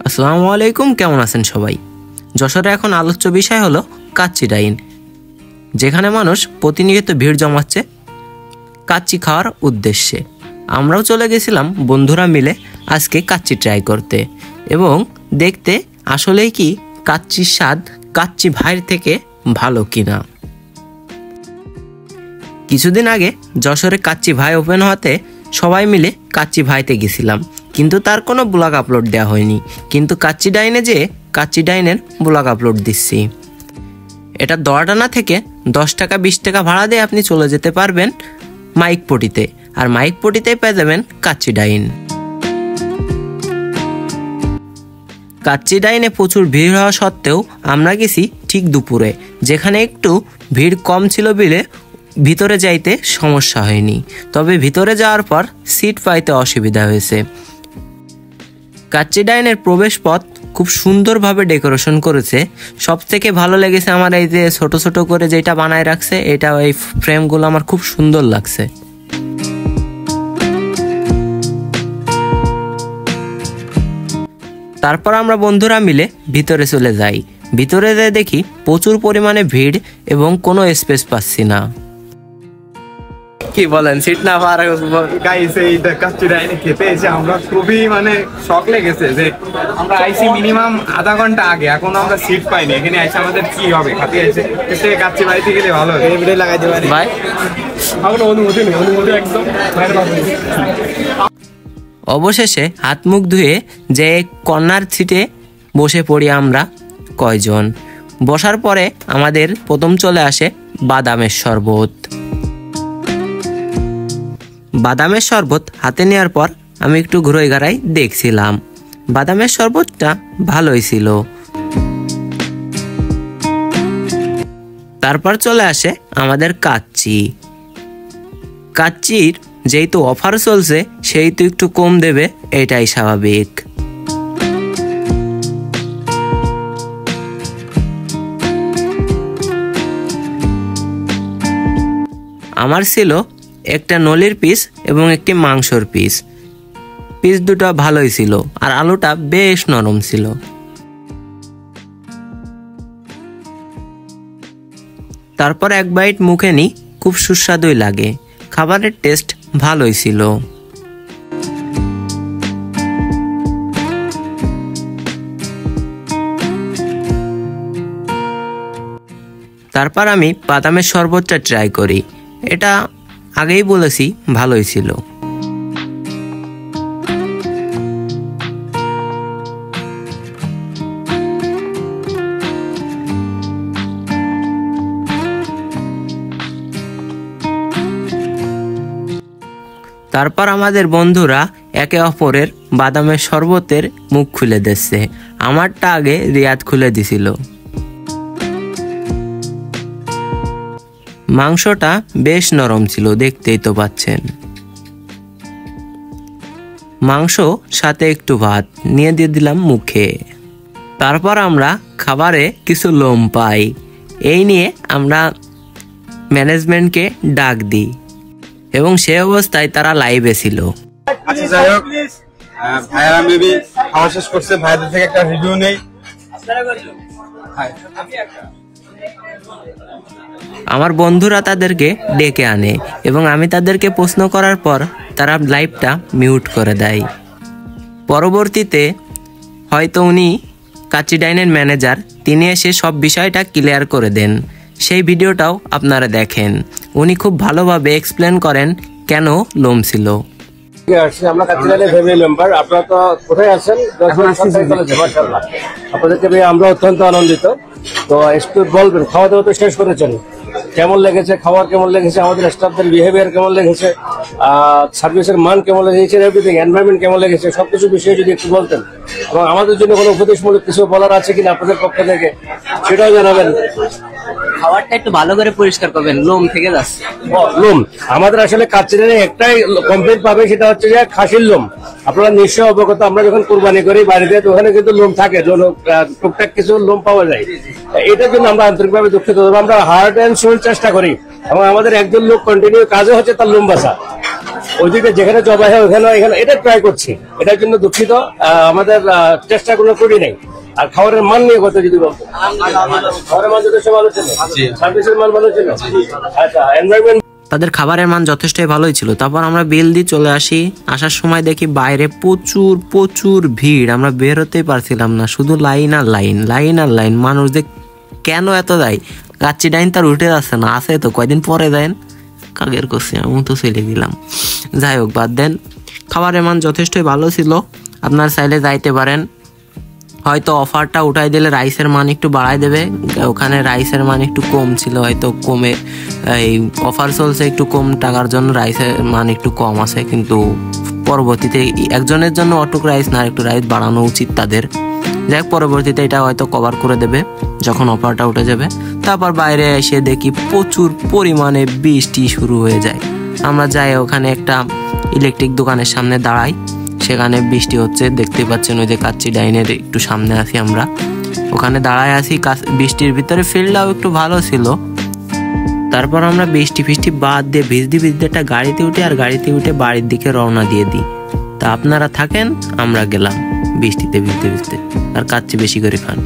আসসালামু আলাইকুম, কেমন আছেন সবাই? যশোরে এখন আলোচ্য বিষয় হলো কাচ্চি ডাইন, যেখানে মানুষ প্রতিনিয়ত ভিড় জমাচ্ছে কাচ্চি খাওয়ার উদ্দেশ্যে। আমরাও চলে গেছিলাম বন্ধুরা মিলে আজকে কাচ্চি ট্রাই করতে এবং দেখতে আসলেই কি কাচ্চির স্বাদ কাচ্চি ভাইয়ের থেকে ভালো কিনা। কিছুদিন আগে যশোরে কাচ্চি ভাই ওপেন হতে সবাই মিলে কাচ্চি ভাইতে গেছিলাম, কিন্তু তার কোনো ব্লগ আপলোড দেওয়া হয়নি। কিন্তু কাচ্চি ডাইনে যে কাচ্চি ডাইনের ব্লগ আপলোড দিচ্ছি। এটা দোয়াটানা থেকে 10 টাকা 20 টাকা ভাড়া দিয়ে আপনি চলে যেতে পারবেন মাইকপট্টিতে, আর মাইকপট্টিতেই পেয়ে যাবেন কাচ্চি ডাইন। কাচ্চি ডাইনে প্রচুর ভিড় হওয়া সত্ত্বেও আমরা গেছি ঠিক দুপুরে, যেখানে একটু ভিড় কম ছিল বলে ভিতরে যাইতে সমস্যা হয়নি। তবে ভিতরে যাওয়ার পর সিট পাইতে অসুবিধা হয়েছে। কাচ্চি ডাইনের প্রবেশ পথ খুব সুন্দরভাবে ডেকোরেশন করেছে। সব থেকে ভালো লেগেছে আমার এই যে ছোট ছোট করে যেটা বানায় রাখছে, এটা এই ফ্রেমগুলো আমার খুব সুন্দর লাগছে। তারপর আমরা বন্ধুরা মিলে ভিতরে চলে যাই। ভিতরে যেয়ে দেখি প্রচুর পরিমাণে ভিড় এবং কোনো স্পেস পাচ্ছি না। কি বলেন, সিট না পাওয়ার গাইস, এই কাচ্চি ডাইনে খেতে এসে আমরা খুবই শক লেগেছে যে আমরা আইসি মিনিমাম আধা ঘন্টা আগে, এখনো আমরা সিট পাইনি। এখানে আইসে আমাদের কি হবে, খাতে এসে কাচ্চি বাড়িতে গেলে ভালো হবে। ভিডিও লাগাইতে পারি ভাই, আমার অনুমতি নেই, অনুমতি একদম। অবশেষে হাত মুখ ধুয়ে যে কর্নার সিটে বসে পড়ি আমরা কয়জন। বসার পরে আমাদের প্রথম চলে আসে বাদামের শরবত। বাদামের শরবত হাতে নেওয়ার পর আমি একটু ঘুরে ঘাড়াই দেখছিলাম। বাদামের শরবতটা ভালোই ছিল। তারপর চলে আসে আমাদের কাচ্চি। কাচ্চির যেহেতু অফার চলছে সেহেতু একটু কম দেবে, এটাই স্বাভাবিক। আমার ছিল একটা নলির পিস এবং একটি মাংসর পিস। পিস দুটো ভালোই ছিল আর আলুটা বেশ নরম ছিল। তারপর এক বাইট মুখে নিই, খুব সুস্বাদুই লাগে। খাবারের টেস্ট ভালোই ছিল। তারপর আমি বাদামের শরবতটা ট্রাই করি। এটা আগেই বলেছি ভালোই ছিল। তারপর আমাদের বন্ধুরা একে অপরের বাদামের শরবতের মুখ খুলে দিচ্ছে। আমারটা আগে রিয়াদ খুলে দিছিল। মাংসটা বেশ নরম ছিল, দেখতেই তো পাচ্ছেন। মাংস সাথে একটু ভাত নিয়ে দিয়ে দিলাম মুখে। তারপর আমরা খাবারে কিছু লোম পাই, এই নিয়ে আমরা ম্যানেজমেন্টকে ডাক দিই এবং সে অবস্থায় তারা লাইভে ছিল। আচ্ছা, যাই হোক, ভাইয়ারা মেবি খাওয়া শেষ করছে। ভাইয়াদের থেকে একটা রিভিউ নেই। আমার বন্ধুরা তাদেরকে ডেকে আনে এবং আমি তাদেরকে প্রশ্ন করার পর তারা লাইভটা মিউট করে দেয়। পরবর্তীতে হয়তো উনি কাচ্চি ডাইনের ম্যানেজার, তিনি এসে সব বিষয়টা ক্লিয়ার করে দেন। সেই ভিডিওটাও আপনারা দেখেন। উনি খুব ভালোভাবে এক্সপ্লেন করেন কেন লোম ছিল। আমরা কাচ্চি ডাইনের ফ্যামিলি মেম্বার। আপনারা তো কোথায় আছেন? আপনাদেরকে পেয়ে আমরা অত্যন্ত আনন্দিত। তো একটু বলবেন, খাওয়া দাওয়া তো শেষ করেছেন, কেমন লেগেছে? খাবার কেমন লেগেছে? আমাদের স্টাফদের বিহেভিয়ার কেমন লেগেছে? সার্ভিসের মান কেমন লেগেছে? এভরিথিং, এনভায়রনমেন্ট কেমন লেগেছে? সবকিছু বিষয়ে যদি একটু বলতেন এবং আমাদের জন্য কোনো উপদেশমূলক কিছু বলার আছে কিনা আপনাদের পক্ষ থেকে সেটাও জানাবেন। খাবারটা একটু ভালো করে পরিষ্কার করবেন, লোম থেকে যাচ্ছে। লোম আমাদের আসলে কাচ্চি ডাইনে একটাই কমপ্লেন পাবে, সেটা হচ্ছে যে খাসির লোম। আপনারা নিশ্চয় অবগত, আমরা যখন কুরবানি করি বাড়িতে তো ওখানে কিন্তু লোম থাকে, টুকটাক কিছু লোম পাওয়া যায়। এটার জন্য আমরা আন্তরিকভাবে দুঃখিত। আমরা হার্ড অ্যান্ড সোল চেষ্টা করি এবং আমাদের একজন লোক কন্টিনিউ কাজে হচ্ছে তার লোম বাঁচা। ওইদিকে যেখানে জবাই হয় ওখানে এখানে এটা ট্রাই করছি, এটার জন্য দুঃখিত। আমাদের চেষ্টা কোনো করি নাই। আর খাবারের মান নিয়ে কথা যদি বলতো, খাবারের মান যথেষ্ট ভালো ছিল, সার্ভিসের মান ভালো ছিল। আচ্ছা, এনভায়রনমেন্ট, তাদের খাবারের মান যথেষ্টই ভালোই ছিল। তারপর আমরা বিল দিয়ে চলে আসি। আসার সময় দেখি বাইরে প্রচুর প্রচুর ভিড়, আমরা বের হতেই পারছিলাম না, শুধু লাইন আর লাইন, লাইন আর লাইন। মানুষ যে কেন এত যায়, কাচ্চি ডাইন তার উঠে যাচ্ছে না, আছে তো কয়দিন পরে দেন কাগের করছি, আমি তো চলে দিলাম। যাই হোক, বাদ দেন। খাবারের মান যথেষ্টই ভালো ছিল, আপনার চাইলে যাইতে পারেন। হয়তো অফারটা উঠাই দিলে রাইসের মান একটু বাড়াই দেবে, ওখানে রাইসের মান একটু কম ছিল, হয়তো কমে এই অফার চলছে একটু কম টাকার জন্য রাইসের মান একটু কম আছে, কিন্তু পরবর্তীতে একজনের জন্য অটুক রাইস না, একটু রাইস বাড়ানো উচিত তাদের। যাই হোক, পরবর্তীতে এটা হয়তো কভার করে দেবে যখন অফারটা উঠে যাবে। তারপর বাইরে এসে দেখি প্রচুর পরিমাণে বৃষ্টি শুরু হয়ে যায়। আমরা যাই ওখানে একটা ইলেকট্রিক দোকানের সামনে দাঁড়াই, সেখানে বৃষ্টি হচ্ছে, দেখতে পাচ্ছেন ওই যে কাচ্চি ডাইনের একটু সামনে আছি আমরা, ওখানে দাঁড়ায় আছি। বৃষ্টির ভিতরে ফিল্ডটাও একটু ভালো ছিল। তারপর আমরা বৃষ্টি ফিষ্টি বাদ দিয়ে ভিজতে ভিজতে একটা গাড়িতে উঠে, আর গাড়িতে উঠে বাড়ির দিকে রওনা দিয়ে দিই। তা আপনারা থাকেন, আমরা গেলাম বৃষ্টিতে ভিজতে ভিজতে। আর কাচ্চি বেশি করে খান।